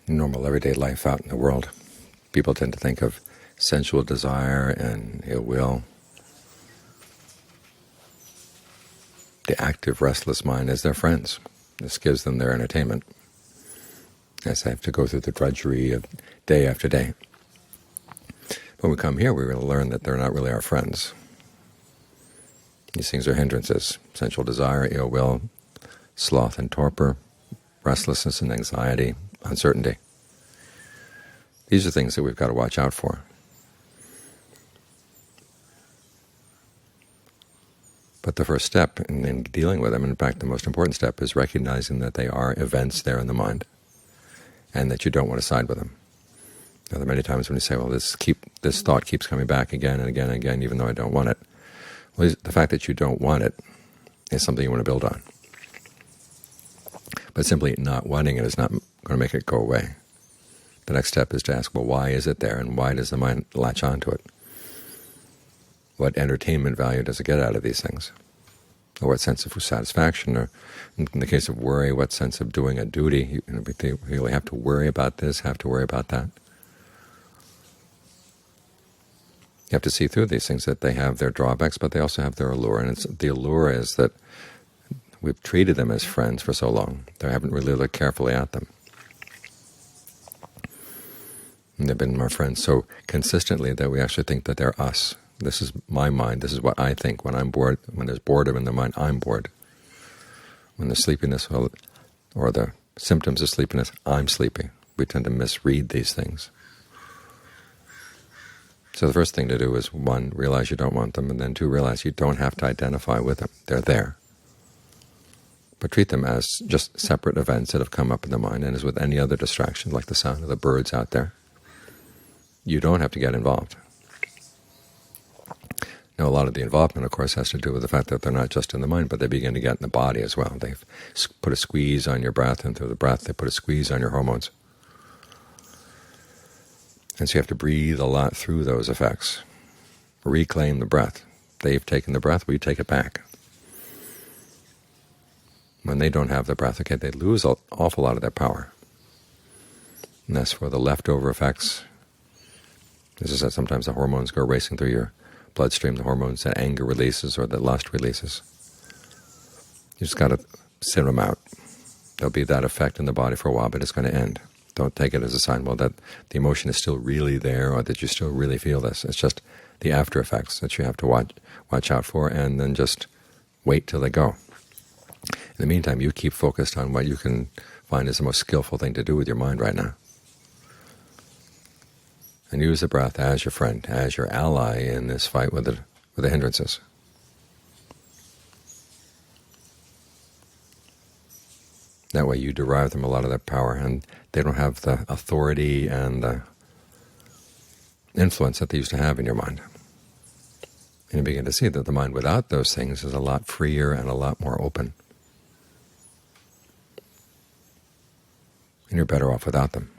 normal everyday life out in the world, people tend to think of sensual desire and ill will, the active, restless mind, as their friends. This gives them their entertainment, as they have to go through the drudgery of day after day. When we come here, we will learn that they're not really our friends. These things are hindrances: sensual desire, ill will, sloth and torpor, restlessness and anxiety, uncertainty. These are things that we've got to watch out for. But the first step in dealing with them, in fact the most important step, is recognizing that they are events there in the mind, and that you don't want to side with them. Now, there are many times when you say, well, this thought keeps coming back again and again and again, even though I don't want it. Well, the fact that you don't want it is something you want to build on. But simply not wanting it is not going to make it go away. The next step is to ask, well, why is it there, and why does the mind latch onto it? What entertainment value does it get out of these things? Or what sense of satisfaction? Or in the case of worry, what sense of doing a duty? You really have to worry about this, have to worry about that. You have to see through these things, that they have their drawbacks, but they also have their allure. And the allure is that we've treated them as friends for so long. They haven't really looked carefully at them. And they've been our friends so consistently that we actually think that they're us. This is my mind. This is what I think. When I'm bored, when there's boredom in the mind, I'm bored. When there's sleepiness or the symptoms of sleepiness, I'm sleepy. We tend to misread these things. So the first thing to do is, 1, realize you don't want them, and then 2, realize you don't have to identify with them. They're there. But treat them as just separate events that have come up in the mind, and as with any other distraction, like the sound of the birds out there, you don't have to get involved. Now, a lot of the involvement, of course, has to do with the fact that they're not just in the mind, but they begin to get in the body as well. They've put a squeeze on your breath, and through the breath they put a squeeze on your hormones. And so you have to breathe a lot through those effects. Reclaim the breath. They've taken the breath, we take it back. When they don't have the breath, okay, they lose an awful lot of their power. And as for the leftover effects, this is that sometimes the hormones go racing through your bloodstream, the hormones that anger releases or that lust releases. You just got to sit them out. There'll be that effect in the body for a while, but it's going to end. Don't take it as a sign, well, that the emotion is still really there, or that you still really feel this. It's just the after effects that you have to watch out for, and then just wait till they go. In the meantime, you keep focused on what you can find is the most skillful thing to do with your mind right now. And use the breath as your friend, as your ally in this fight with the hindrances. That way you derive them a lot of their power, and they don't have the authority and the influence that they used to have in your mind. And you begin to see that the mind without those things is a lot freer and a lot more open. And you're better off without them.